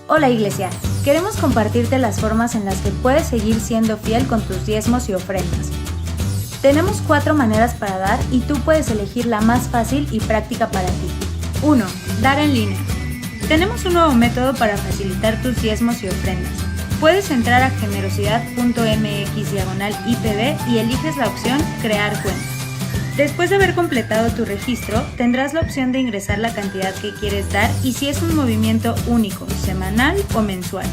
Hola Iglesia, queremos compartirte las formas en las que puedes seguir siendo fiel con tus diezmos y ofrendas. Tenemos 4 maneras para dar y tú puedes elegir la más fácil y práctica para ti. 1. Dar en línea. Tenemos un nuevo método para facilitar tus diezmos y ofrendas. Puedes entrar a generosidad.mx/IPB y eliges la opción Crear cuenta. Después de haber completado tu registro, tendrás la opción de ingresar la cantidad que quieres dar y si es un movimiento único, semanal o mensual.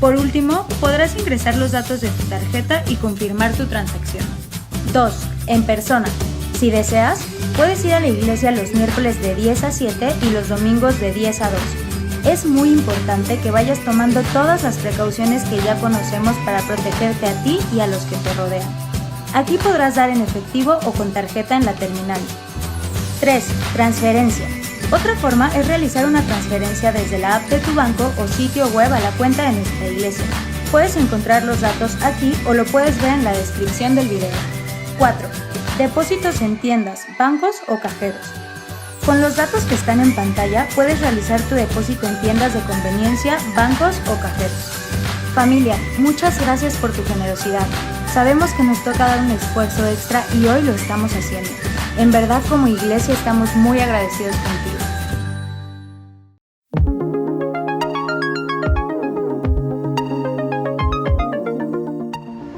Por último, podrás ingresar los datos de tu tarjeta y confirmar tu transacción. 2. En persona. Si deseas, puedes ir a la iglesia los miércoles de 10 a 7 y los domingos de 10 a 2. Es muy importante que vayas tomando todas las precauciones que ya conocemos para protegerte a ti y a los que te rodean. Aquí podrás dar en efectivo o con tarjeta en la terminal. 3. Transferencia. Otra forma es realizar una transferencia desde la app de tu banco o sitio web a la cuenta de nuestra iglesia. Puedes encontrar los datos aquí o lo puedes ver en la descripción del video. 4. Depósitos en tiendas, bancos o cajeros. Con los datos que están en pantalla puedes realizar tu depósito en tiendas de conveniencia, bancos o cajeros. Familia, muchas gracias por tu generosidad. Sabemos que nos toca dar un esfuerzo extra y hoy lo estamos haciendo. En verdad, como iglesia estamos muy agradecidos contigo.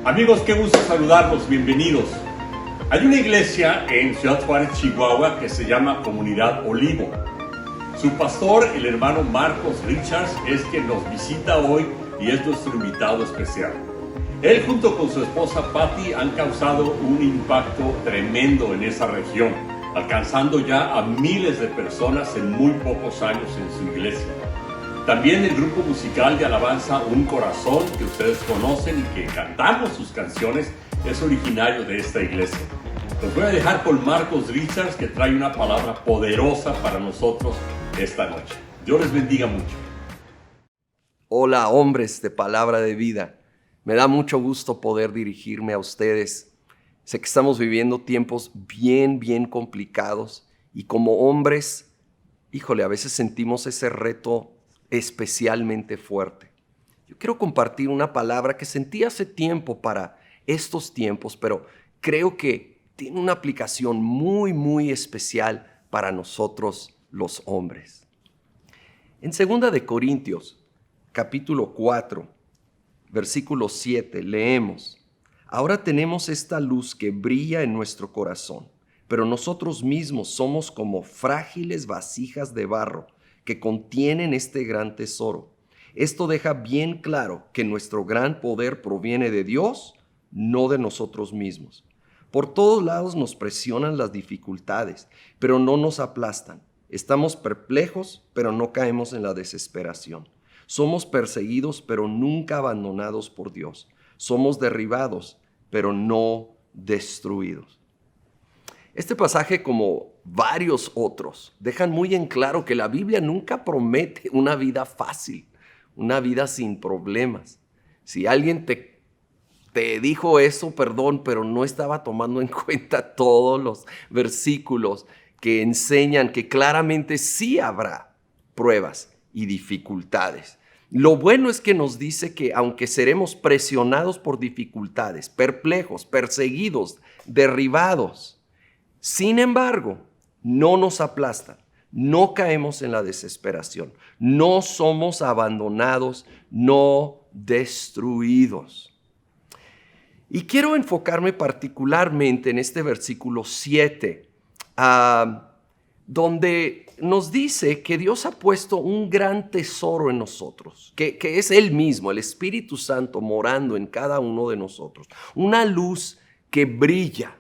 Amigos, qué gusto saludarlos, bienvenidos. Hay una iglesia en Ciudad Juárez, Chihuahua, que se llama Comunidad Olivo. Su pastor, el hermano Marcos Richards, es quien nos visita hoy y es nuestro invitado especial. Él junto con su esposa Patty han causado un impacto tremendo en esa región, alcanzando ya a miles de personas en muy pocos años en su iglesia. También el grupo musical de alabanza Un Corazón, que ustedes conocen y que cantamos sus canciones, es originario de esta iglesia. Los voy a dejar con Marcos Richards, que trae una palabra poderosa para nosotros esta noche. Dios les bendiga mucho. Hola, hombres de Palabra de Vida. Me da mucho gusto poder dirigirme a ustedes. Sé que estamos viviendo tiempos bien complicados y como hombres, a veces sentimos ese reto especialmente fuerte. Yo quiero compartir una palabra que sentí hace tiempo para estos tiempos, pero creo que tiene una aplicación muy especial para nosotros los hombres. En 2 de Corintios, capítulo 4, versículo 7, leemos: Ahora tenemos esta luz que brilla en nuestro corazón, pero nosotros mismos somos como frágiles vasijas de barro que contienen este gran tesoro. Esto deja bien claro que nuestro gran poder proviene de Dios, no de nosotros mismos. Por todos lados nos presionan las dificultades, pero no nos aplastan. Estamos perplejos, pero no caemos en la desesperación. Somos perseguidos, pero nunca abandonados por Dios. Somos derribados, pero no destruidos. Este pasaje, como varios otros, dejan muy en claro que la Biblia nunca promete una vida fácil, una vida sin problemas. Si alguien te dijo eso, perdón, pero no estaba tomando en cuenta todos los versículos que enseñan que claramente sí habrá pruebas y dificultades. Lo bueno es que nos dice que aunque seremos presionados por dificultades, perplejos, perseguidos, derribados, sin embargo, no nos aplastan, no caemos en la desesperación, no somos abandonados, no destruidos. Y quiero enfocarme particularmente en este versículo 7, donde nos dice que Dios ha puesto un gran tesoro en nosotros, que es Él mismo, el Espíritu Santo morando en cada uno de nosotros. Una luz que brilla,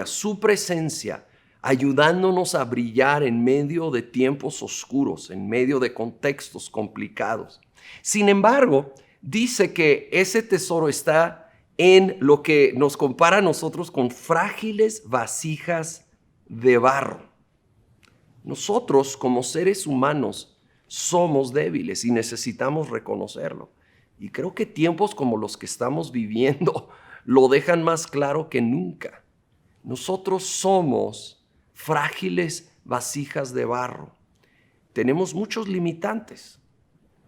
su presencia ayudándonos a brillar en medio de tiempos oscuros, en medio de contextos complicados. Sin embargo, dice que ese tesoro está en lo que nos compara a nosotros con frágiles vasijas de barro. Nosotros como seres humanos somos débiles y necesitamos reconocerlo. Y creo que tiempos como los que estamos viviendo lo dejan más claro que nunca. Nosotros somos frágiles vasijas de barro. tenemos muchos limitantes.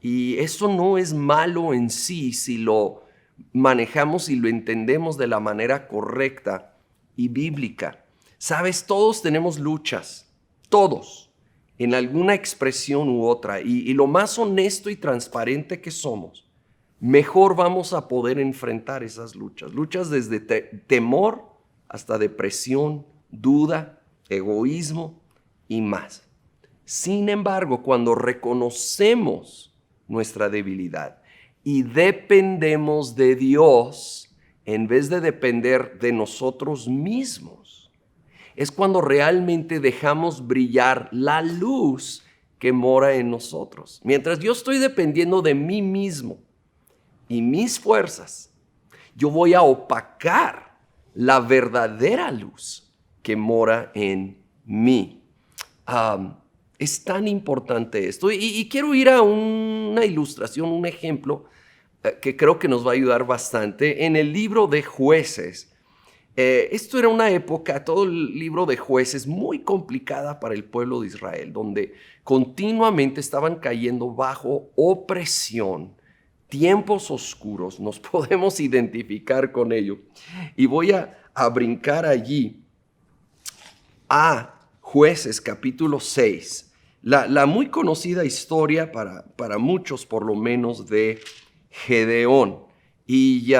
Y eso no es malo en sí si lo manejamos y lo entendemos de la manera correcta y bíblica. Sabes, todos tenemos luchas, todos, en alguna expresión u otra. Y lo más honesto y transparente que somos, mejor vamos a poder enfrentar esas luchas. Luchas desde temor hasta depresión, duda, egoísmo y más. Sin embargo, cuando reconocemos nuestra debilidad y dependemos de Dios en vez de depender de nosotros mismos, es cuando realmente dejamos brillar la luz que mora en nosotros. Mientras yo estoy dependiendo de mí mismo y mis fuerzas, yo voy a opacar la verdadera luz que mora en mí. Es tan importante esto. Y quiero ir a una ilustración, un ejemplo que creo que nos va a ayudar bastante. En el libro de Jueces, esto era una época, todo el libro de Jueces, muy complicada para el pueblo de Israel, donde continuamente estaban cayendo bajo opresión, tiempos oscuros. Nos podemos identificar con ello. Y voy a brincar allí a Jueces capítulo 6. La muy conocida historia para muchos, por lo menos, de Gedeón. Y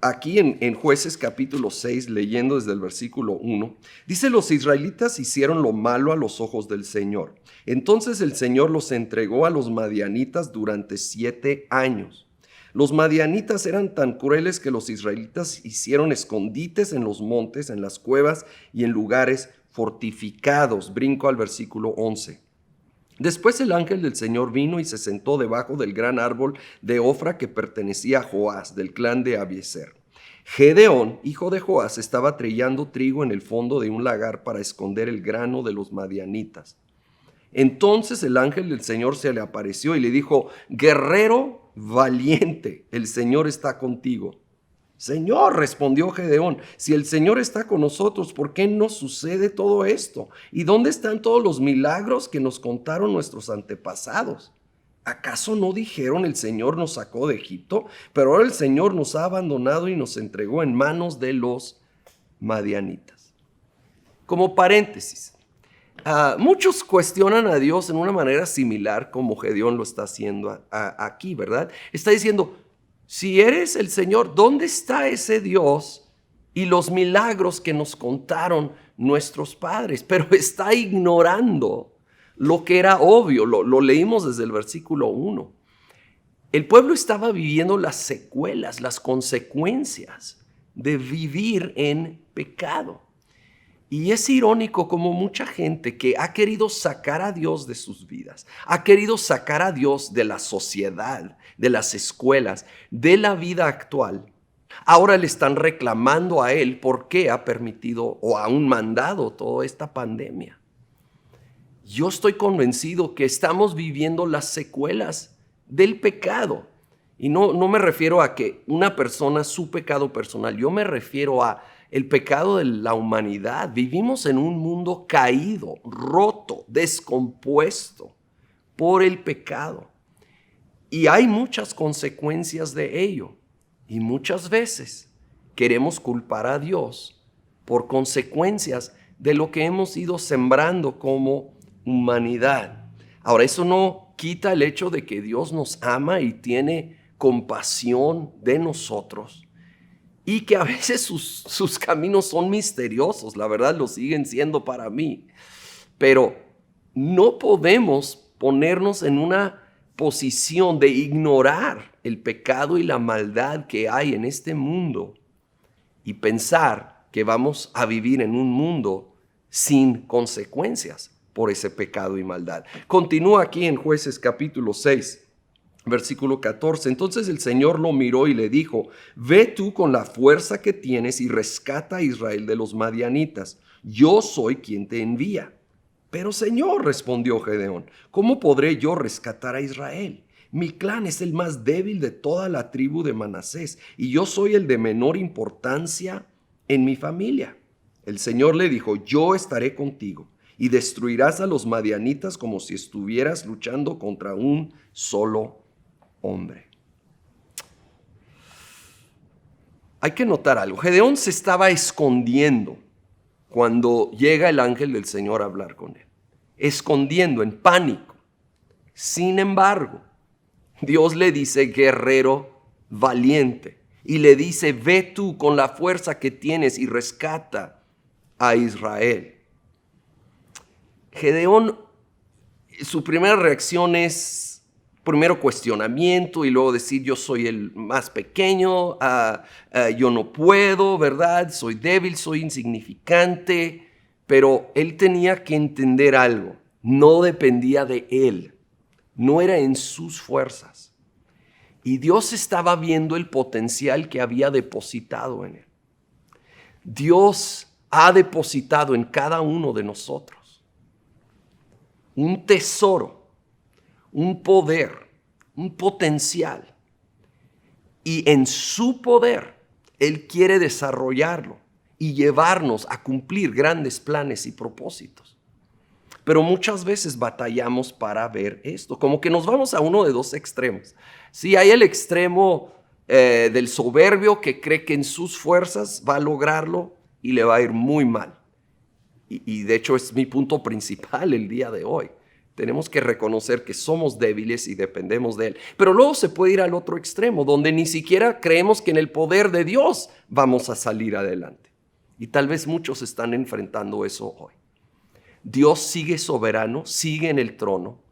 aquí en Jueces capítulo 6, leyendo desde el versículo 1, dice: los israelitas hicieron lo malo a los ojos del Señor. Entonces el Señor los entregó a los madianitas durante 7 años. Los madianitas eran tan crueles que los israelitas hicieron escondites en los montes, en las cuevas y en lugares fortificados. Brinco al versículo 11. Después el ángel del Señor vino y se sentó debajo del gran árbol de Ofra que pertenecía a Joás, del clan de Abiezer. Gedeón, hijo de Joás, estaba trillando trigo en el fondo de un lagar para esconder el grano de los madianitas. Entonces el ángel del Señor se le apareció y le dijo: guerrero valiente, el Señor está contigo. Señor, respondió Gedeón, si el Señor está con nosotros, ¿por qué nos sucede todo esto? ¿Y dónde están todos los milagros que nos contaron nuestros antepasados? ¿Acaso no dijeron: el Señor nos sacó de Egipto? Pero ahora el Señor nos ha abandonado y nos entregó en manos de los madianitas. Como paréntesis, muchos cuestionan a Dios en una manera similar como Gedeón lo está haciendo aquí, ¿verdad? Está diciendo: si eres el Señor, ¿dónde está ese Dios y los milagros que nos contaron nuestros padres? Pero está ignorando lo que era obvio. Lo leímos desde el versículo 1. El pueblo estaba viviendo las secuelas, las consecuencias de vivir en pecado. Y es irónico como mucha gente que ha querido sacar a Dios de sus vidas, ha querido sacar a Dios de la sociedad, de las escuelas, de la vida actual, ahora le están reclamando a Él por qué ha permitido o aún mandado toda esta pandemia. Yo estoy convencido que estamos viviendo las secuelas del pecado. Y no me refiero a que una persona, su pecado personal, yo me refiero a el pecado de la humanidad. Vivimos en un mundo caído, roto, descompuesto por el pecado. Y hay muchas consecuencias de ello. Y muchas veces queremos culpar a Dios por consecuencias de lo que hemos ido sembrando como humanidad. Ahora, eso no quita el hecho de que Dios nos ama y tiene compasión de nosotros. Y que a veces sus caminos son misteriosos, la verdad lo siguen siendo para mí. Pero no podemos ponernos en una posición de ignorar el pecado y la maldad que hay en este mundo y pensar que vamos a vivir en un mundo sin consecuencias por ese pecado y maldad. Continúa aquí en Jueces capítulo 6. Versículo 14, entonces el Señor lo miró y le dijo: ve tú con la fuerza que tienes y rescata a Israel de los madianitas. Yo soy quien te envía. Pero Señor, respondió Gedeón, ¿cómo podré yo rescatar a Israel? Mi clan es el más débil de toda la tribu de Manasés y yo soy el de menor importancia en mi familia. El Señor le dijo: yo estaré contigo y destruirás a los madianitas como si estuvieras luchando contra un solo hombre. Hay que notar algo. Gedeón se estaba escondiendo cuando llega el ángel del Señor a hablar con él. Escondiendo, en pánico. Sin embargo, Dios le dice guerrero valiente. Y le dice, ve tú con la fuerza que tienes y rescata a Israel. Gedeón, su primera reacción es primero cuestionamiento y luego decir yo soy el más pequeño, yo no puedo, ¿verdad? Soy débil, soy insignificante. Pero él tenía que entender algo, no dependía de él, no era en sus fuerzas. Y Dios estaba viendo el potencial que había depositado en él. Dios ha depositado en cada uno de nosotros un tesoro, un poder, un potencial. Y en su poder, Él quiere desarrollarlo y llevarnos a cumplir grandes planes y propósitos. Pero muchas veces batallamos para ver esto, como que nos vamos a uno de dos extremos. Sí, hay el extremo del soberbio que cree que en sus fuerzas va a lograrlo y le va a ir muy mal. Y de hecho es mi punto principal el día de hoy. Tenemos que reconocer que somos débiles y dependemos de Él. Pero luego se puede ir al otro extremo, donde ni siquiera creemos que en el poder de Dios vamos a salir adelante. Y tal vez muchos están enfrentando eso hoy. Dios sigue soberano, sigue en el trono,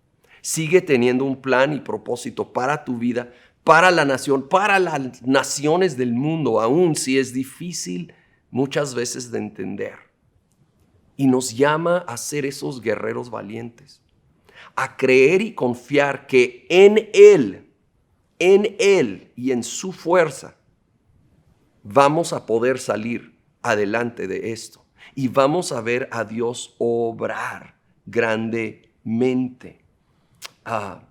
sigue teniendo un plan y propósito para tu vida, para la nación, para las naciones del mundo, aun si es difícil muchas veces de entender. Y nos llama a ser esos guerreros valientes, a creer y confiar que en Él y en su fuerza vamos a poder salir adelante de esto. Y vamos a ver a Dios obrar grandemente.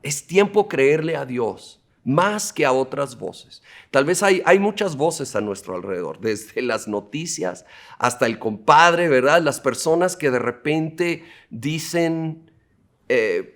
Es tiempo creerle a Dios más que a otras voces. Tal vez hay muchas voces a nuestro alrededor, desde las noticias hasta el compadre, ¿verdad? Las personas que de repente dicen,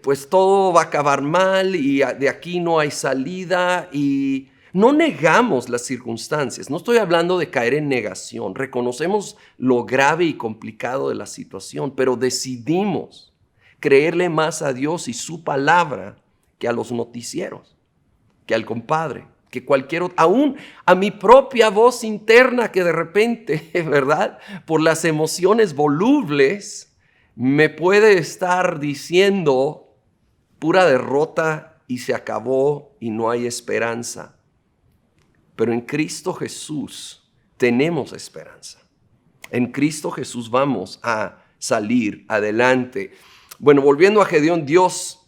pues todo va a acabar mal y de aquí no hay salida, y no negamos las circunstancias. No estoy hablando de caer en negación. Reconocemos lo grave y complicado de la situación, pero decidimos creerle más a Dios y su palabra que a los noticieros, que al compadre, que cualquier otro, aún a mi propia voz interna que de repente, ¿verdad? Por las emociones volubles me puede estar diciendo pura derrota y se acabó y no hay esperanza. Pero en Cristo Jesús tenemos esperanza. En Cristo Jesús vamos a salir adelante. Bueno, volviendo a Gedeón, Dios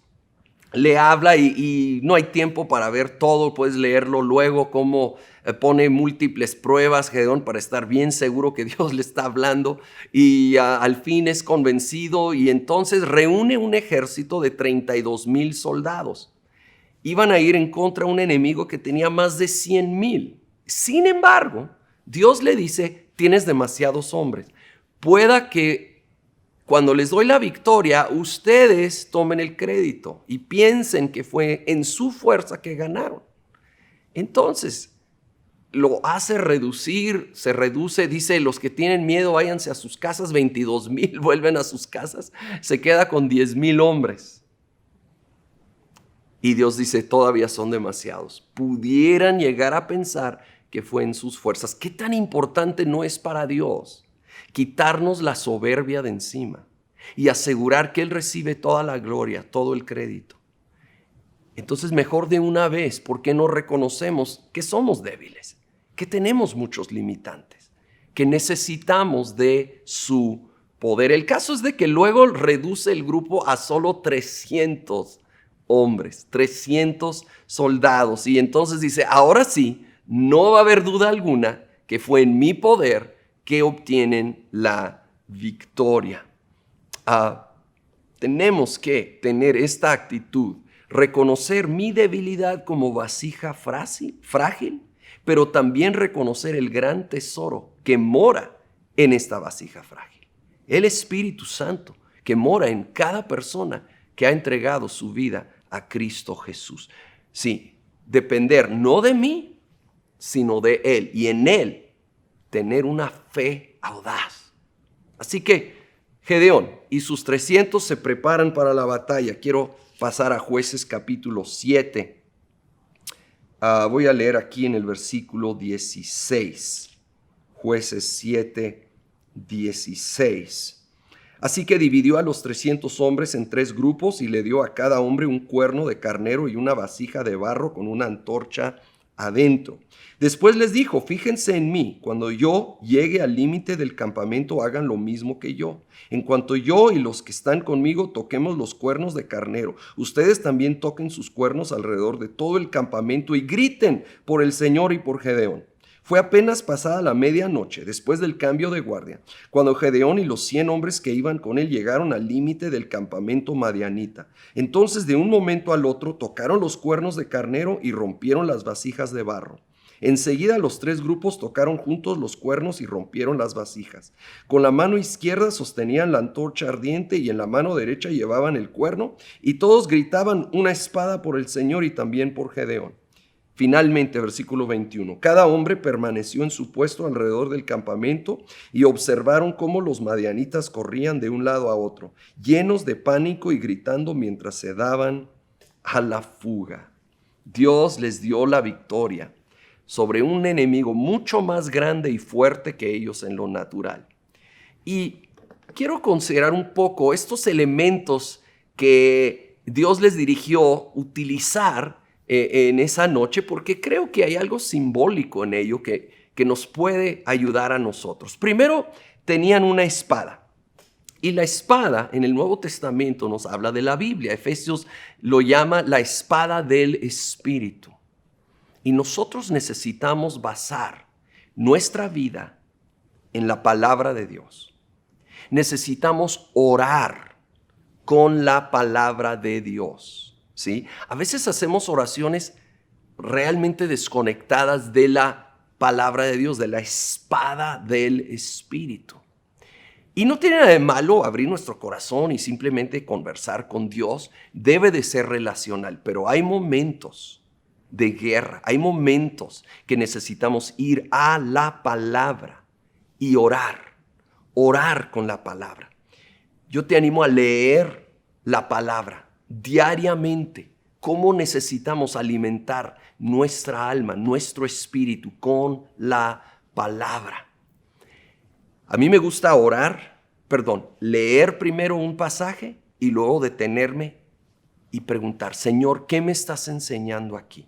le habla y no hay tiempo para ver todo. Puedes leerlo luego, cómo pone múltiples pruebas Gedeón para estar bien seguro que Dios le está hablando. Y al fin es convencido y entonces reúne un ejército de 32,000 soldados. Iban a ir en contra de un enemigo que tenía más de 100,000. Sin embargo, Dios le dice, tienes demasiados hombres. Pueda que cuando les doy la victoria, ustedes tomen el crédito y piensen que fue en su fuerza que ganaron. Entonces, lo hace reducir, se reduce, dice, los que tienen miedo váyanse a sus casas, 22,000 vuelven a sus casas, se queda con 10,000 hombres. Y Dios dice, todavía son demasiados. Pudieran llegar a pensar que fue en sus fuerzas. ¿Qué tan importante no es para Dios quitarnos la soberbia de encima y asegurar que Él recibe toda la gloria, todo el crédito? Entonces, mejor de una vez, ¿por qué no reconocemos que somos débiles? Que tenemos muchos limitantes, que necesitamos de su poder. El caso es de que luego reduce el grupo a solo 300 hombres, 300 soldados. Y entonces dice, ahora sí, no va a haber duda alguna que fue en mi poder que obtienen la victoria. Tenemos que tener esta actitud, reconocer mi debilidad como vasija frágil, pero también reconocer el gran tesoro que mora en esta vasija frágil. El Espíritu Santo, que mora en cada persona que ha entregado su vida a Cristo Jesús. Sí, depender no de mí, sino de Él, y en Él tener una fe audaz. Así que Gedeón y sus 300 se preparan para la batalla. Quiero pasar a Jueces capítulo 7. Voy a leer aquí en el versículo 16. Jueces 7, 16. Así que dividió a los 300 hombres en 3 grupos y le dio a cada hombre un cuerno de carnero y una vasija de barro con una antorcha adentro. Después les dijo: fíjense en mí, cuando yo llegue al límite del campamento hagan lo mismo que yo. En cuanto yo y los que están conmigo toquemos los cuernos de carnero, ustedes también toquen sus cuernos alrededor de todo el campamento y griten por el Señor y por Gedeón. Fue apenas pasada la medianoche, después del cambio de guardia, cuando Gedeón y los 100 hombres que iban con él llegaron al límite del campamento madianita. Entonces, de un momento al otro, tocaron los cuernos de carnero y rompieron las vasijas de barro. Enseguida los 3 grupos tocaron juntos los cuernos y rompieron las vasijas. Con la mano izquierda sostenían la antorcha ardiente y en la mano derecha llevaban el cuerno, y todos gritaban: una espada por el Señor y también por Gedeón. Finalmente, versículo 21, cada hombre permaneció en su puesto alrededor del campamento y observaron cómo los madianitas corrían de un lado a otro, llenos de pánico y gritando mientras se daban a la fuga. Dios les dio la victoria sobre un enemigo mucho más grande y fuerte que ellos en lo natural. Y quiero considerar un poco estos elementos que Dios les dirigió utilizar en esa noche, porque creo que hay algo simbólico en ello que nos puede ayudar a nosotros. Primero, tenían una espada. Y la espada en el Nuevo Testamento nos habla de la Biblia. Efesios lo llama la espada del Espíritu. Y nosotros necesitamos basar nuestra vida en la palabra de Dios. Necesitamos orar con la palabra de Dios. ¿Sí? A veces hacemos oraciones realmente desconectadas de la palabra de Dios, de la espada del Espíritu. Y no tiene nada de malo abrir nuestro corazón y simplemente conversar con Dios. Debe de ser relacional, pero hay momentos de guerra, hay momentos que necesitamos ir a la palabra y orar con la palabra. Yo te animo a leer la palabra diariamente. Cómo necesitamos alimentar nuestra alma, nuestro espíritu con la palabra. A mí me gusta leer primero un pasaje y luego detenerme y preguntar: Señor, ¿qué me estás enseñando aquí?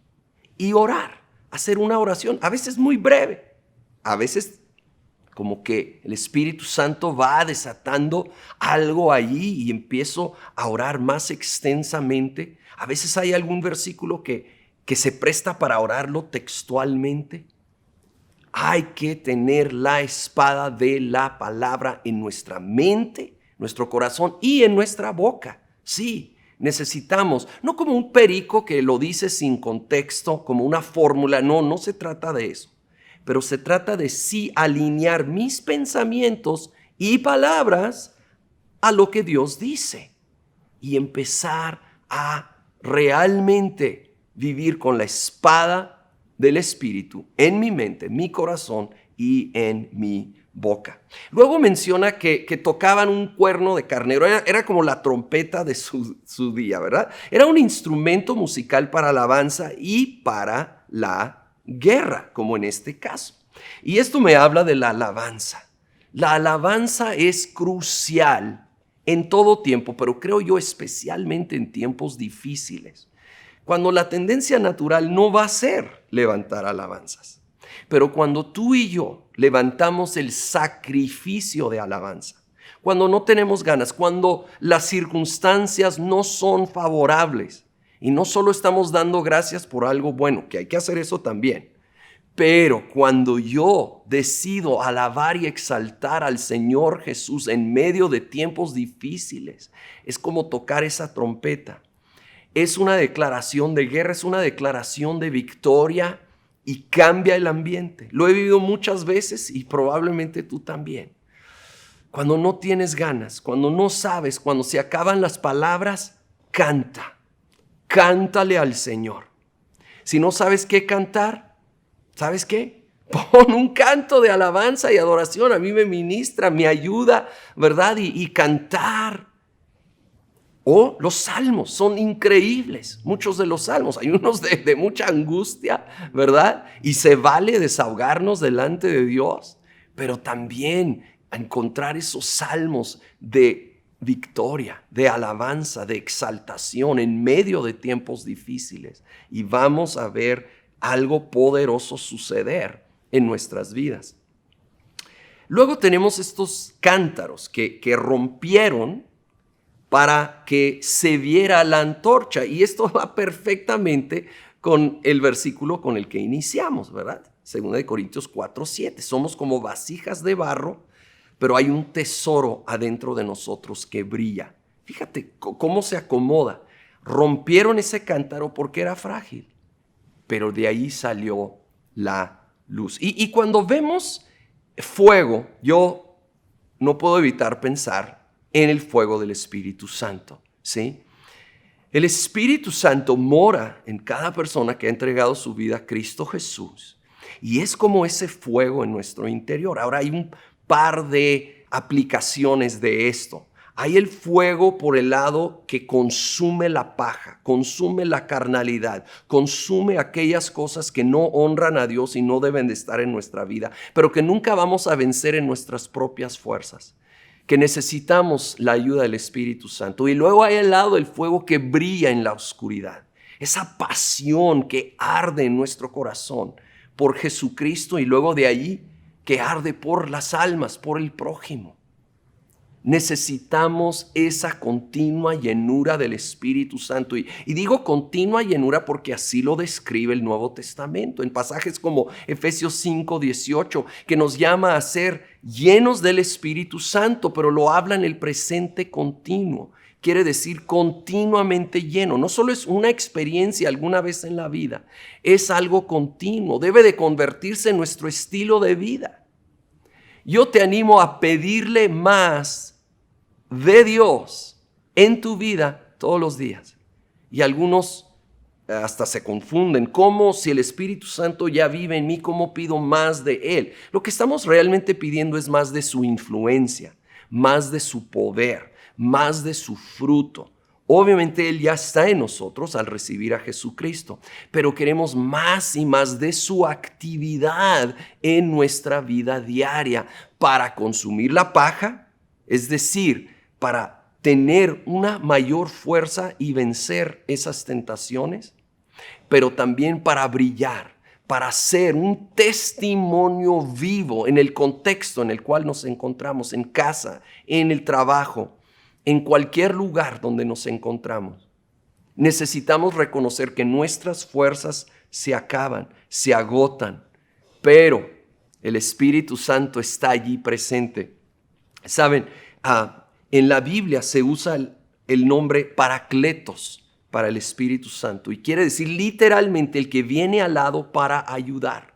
Y orar, hacer una oración, a veces muy breve, a veces como que el Espíritu Santo va desatando algo allí y empiezo a orar más extensamente. A veces hay algún versículo que se presta para orarlo textualmente. Hay que tener la espada de la palabra en nuestra mente, nuestro corazón y en nuestra boca. Sí, necesitamos, no como un perico que lo dice sin contexto, como una fórmula. No se trata de eso. Pero se trata de sí alinear mis pensamientos y palabras a lo que Dios dice y empezar a realmente vivir con la espada del Espíritu en mi mente, mi corazón y en mi boca. Luego menciona que tocaban un cuerno de carnero. Era como la trompeta de su día, ¿verdad? Era un instrumento musical para alabanza y para la guerra, como en este caso. Y esto me habla de la alabanza. La alabanza es crucial en todo tiempo, pero creo yo especialmente en tiempos difíciles, cuando la tendencia natural no va a ser levantar alabanzas. Pero cuando tú y yo levantamos el sacrificio de alabanza, cuando no tenemos ganas, cuando las circunstancias no son favorables, y no solo estamos dando gracias por algo bueno, que hay que hacer eso también, pero cuando yo decido alabar y exaltar al Señor Jesús en medio de tiempos difíciles, es como tocar esa trompeta. Es una declaración de guerra, es una declaración de victoria y cambia el ambiente. Lo he vivido muchas veces y probablemente tú también. cuando no tienes ganas, cuando no sabes, cuando se acaban las palabras, canta. Cántale al Señor. Si no sabes qué cantar, ¿sabes qué? Pon un canto de alabanza y adoración. A mí me ministra, me ayuda, ¿verdad? Y cantar. O los salmos son increíbles. Muchos de los salmos. Hay unos de mucha angustia, ¿verdad? Y se vale desahogarnos delante de Dios. Pero también encontrar esos salmos de victoria, de alabanza, de exaltación en medio de tiempos difíciles. Y vamos a ver algo poderoso suceder en nuestras vidas. Luego tenemos estos cántaros que rompieron para que se viera la antorcha. Y esto va perfectamente con el versículo con el que iniciamos, ¿verdad? 2 Corintios 4:7. Somos como vasijas de barro, pero hay un tesoro adentro de nosotros que brilla. Fíjate cómo se acomoda. Rompieron ese cántaro porque era frágil, pero de ahí salió la luz. Y cuando vemos fuego, yo no puedo evitar pensar en el fuego del Espíritu Santo, ¿sí? El Espíritu Santo mora en cada persona que ha entregado su vida a Cristo Jesús. Y es como ese fuego en nuestro interior. Ahora hay un par de aplicaciones de esto. Hay el fuego por el lado que consume la paja, consume la carnalidad, consume aquellas cosas que no honran a Dios y no deben de estar en nuestra vida, pero que nunca vamos a vencer en nuestras propias fuerzas, que necesitamos la ayuda del Espíritu Santo. Y luego hay al lado el fuego que brilla en la oscuridad, esa pasión que arde en nuestro corazón por Jesucristo y luego de ahí que arde por las almas, por el prójimo. Necesitamos esa continua llenura del Espíritu Santo. Y digo continua llenura porque así lo describe el Nuevo Testamento. En pasajes como Efesios 5:18, que nos llama a ser llenos del Espíritu Santo, pero lo habla en el presente continuo. Quiere decir continuamente lleno. No solo es una experiencia alguna vez en la vida, es algo continuo. Debe de convertirse en nuestro estilo de vida. Yo te animo a pedirle más de Dios en tu vida todos los días. Y algunos hasta se confunden. ¿Cómo si el Espíritu Santo ya vive en mí? ¿Cómo pido más de Él? Lo que estamos realmente pidiendo es más de su influencia, más de su poder, más de su fruto. Obviamente Él ya está en nosotros al recibir a Jesucristo, pero queremos más y más de su actividad en nuestra vida diaria para consumir la paja, es decir, para tener una mayor fuerza y vencer esas tentaciones, pero también para brillar, para ser un testimonio vivo en el contexto en el cual nos encontramos, en casa, en el trabajo, en cualquier lugar donde nos encontramos. Necesitamos reconocer que nuestras fuerzas se acaban, se agotan, pero el Espíritu Santo está allí presente. Saben, en la Biblia se usa el nombre Paracletos para el Espíritu Santo y quiere decir literalmente el que viene al lado para ayudar.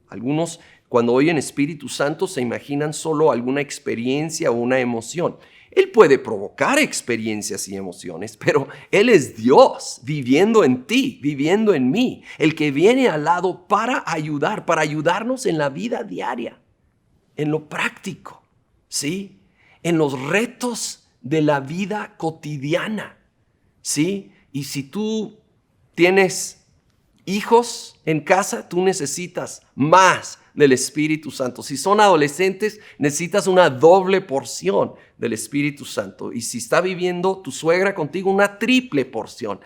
Algunos cuando oyen Espíritu Santo se imaginan solo alguna experiencia o una emoción. Él puede provocar experiencias y emociones, pero Él es Dios viviendo en ti, viviendo en mí, el que viene al lado para ayudar, para ayudarnos en la vida diaria, en lo práctico, ¿sí? En los retos de la vida cotidiana, ¿sí? Y si tú tienes hijos en casa, tú necesitas más del Espíritu Santo. Si son adolescentes, necesitas una doble porción del Espíritu Santo. Y si está viviendo tu suegra contigo, una triple porción.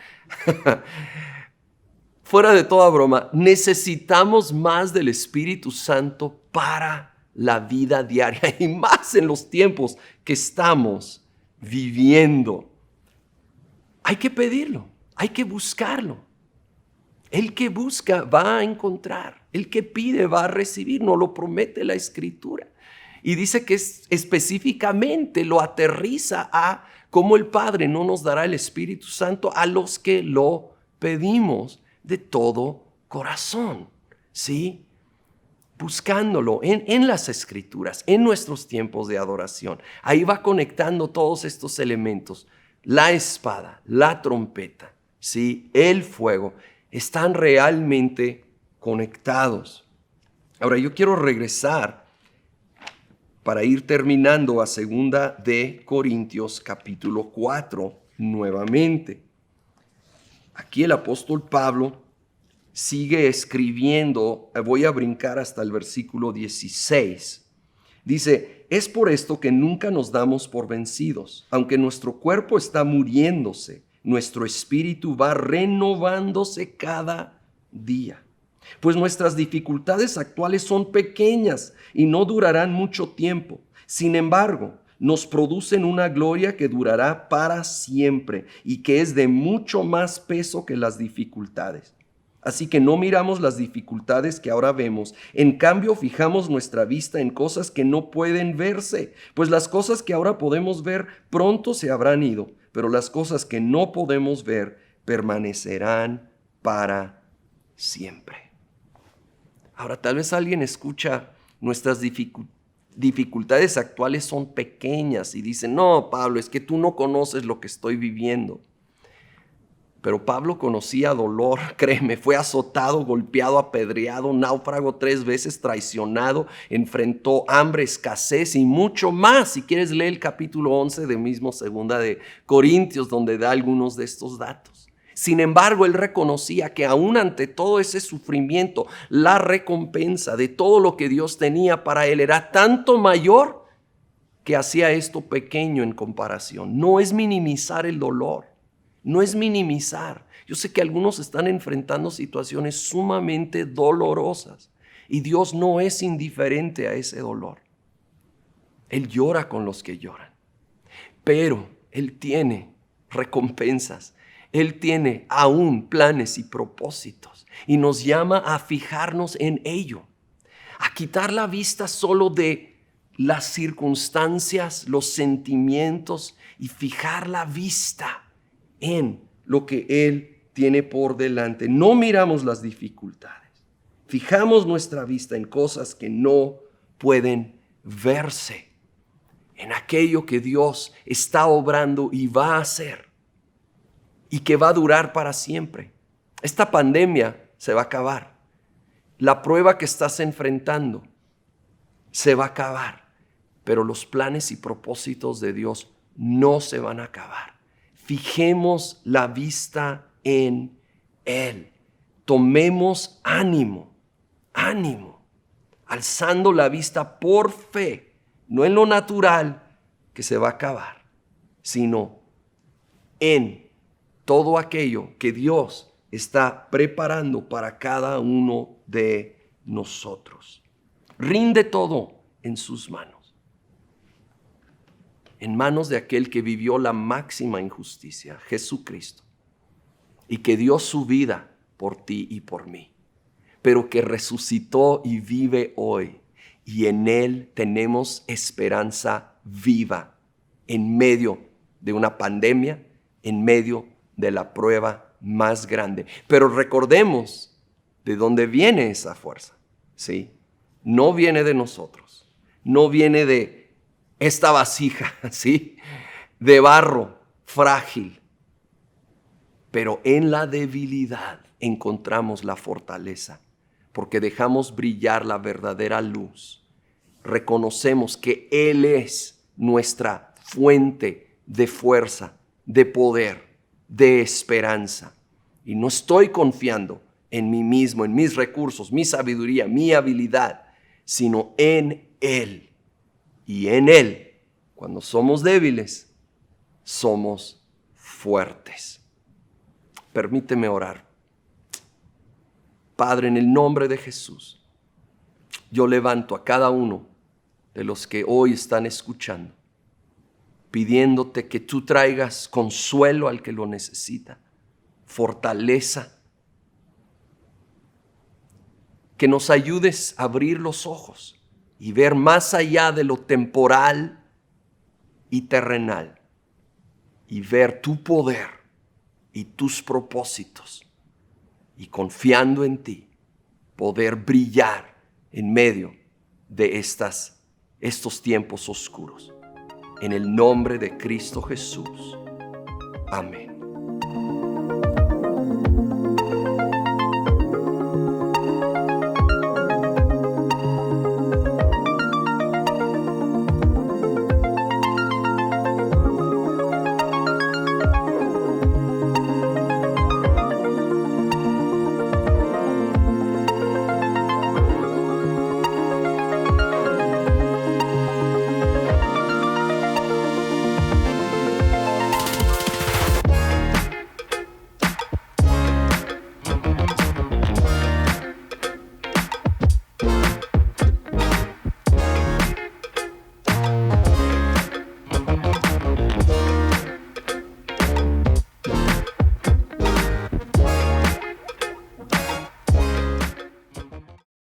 Fuera de toda broma, necesitamos más del Espíritu Santo para la vida diaria y más en los tiempos que estamos viviendo. Hay que pedirlo, hay que buscarlo. El que busca va a encontrar, el que pide va a recibir, nos lo promete la Escritura. Y dice que específicamente lo aterriza a cómo el Padre no nos dará el Espíritu Santo a los que lo pedimos de todo corazón, ¿sí? buscándolo en las Escrituras, en nuestros tiempos de adoración. Ahí va conectando todos estos elementos. La espada, la trompeta, ¿sí? El fuego, están realmente conectados. Ahora yo quiero regresar para ir terminando a 2 de Corintios capítulo 4 nuevamente. Aquí el apóstol Pablo sigue escribiendo, voy a brincar hasta el versículo 16. Dice, es por esto que nunca nos damos por vencidos. Aunque nuestro cuerpo está muriéndose, nuestro espíritu va renovándose cada día. Pues nuestras dificultades actuales son pequeñas y no durarán mucho tiempo. Sin embargo, nos producen una gloria que durará para siempre y que es de mucho más peso que las dificultades. Así que no miramos las dificultades que ahora vemos. En cambio, fijamos nuestra vista en cosas que no pueden verse. Pues las cosas que ahora podemos ver pronto se habrán ido, pero las cosas que no podemos ver permanecerán para siempre. Ahora, tal vez alguien escucha nuestras dificultades actuales son pequeñas y dice, no, Pablo, es que tú no conoces lo que estoy viviendo. Pero Pablo conocía dolor, créeme, fue azotado, golpeado, apedreado, náufrago 3 veces, traicionado, enfrentó hambre, escasez y mucho más. Si quieres leer el capítulo 11 de mismo 2 de Corintios, donde da algunos de estos datos. Sin embargo, él reconocía que aún ante todo ese sufrimiento, la recompensa de todo lo que Dios tenía para él era tanto mayor que hacía esto pequeño en comparación. No es minimizar el dolor. No es minimizar. Yo sé que algunos están enfrentando situaciones sumamente dolorosas y Dios no es indiferente a ese dolor. Él llora con los que lloran, pero Él tiene recompensas. Él tiene aún planes y propósitos y nos llama a fijarnos en ello, a quitar la vista solo de las circunstancias, los sentimientos y fijar la vista en lo que Él tiene por delante. No miramos las dificultades. Fijamos nuestra vista en cosas que no pueden verse, en aquello que Dios está obrando y va a hacer y que va a durar para siempre. Esta pandemia se va a acabar. La prueba que estás enfrentando se va a acabar, pero los planes y propósitos de Dios no se van a acabar. Fijemos la vista en Él. Tomemos ánimo, alzando la vista por fe, no en lo natural que se va a acabar, sino en todo aquello que Dios está preparando para cada uno de nosotros. Rinde todo en sus manos. En manos de aquel que vivió la máxima injusticia, Jesucristo, y que dio su vida por ti y por mí, pero que resucitó y vive hoy, y en Él tenemos esperanza viva en medio de una pandemia, en medio de la prueba más grande. Pero recordemos de dónde viene esa fuerza, ¿sí? No viene de nosotros, no viene de esta vasija, ¿sí? De barro frágil. Pero en la debilidad encontramos la fortaleza, porque dejamos brillar la verdadera luz. Reconocemos que Él es nuestra fuente de fuerza, de poder, de esperanza. Y no estoy confiando en mí mismo, en mis recursos, mi sabiduría, mi habilidad, sino en Él. Y en Él, cuando somos débiles, somos fuertes. Permíteme orar. Padre, en el nombre de Jesús, yo levanto a cada uno de los que hoy están escuchando, pidiéndote que tú traigas consuelo al que lo necesita, fortaleza, que nos ayudes a abrir los ojos y ver más allá de lo temporal y terrenal, y ver tu poder y tus propósitos, y confiando en ti, poder brillar en medio de estos tiempos oscuros. En el nombre de Cristo Jesús. Amén.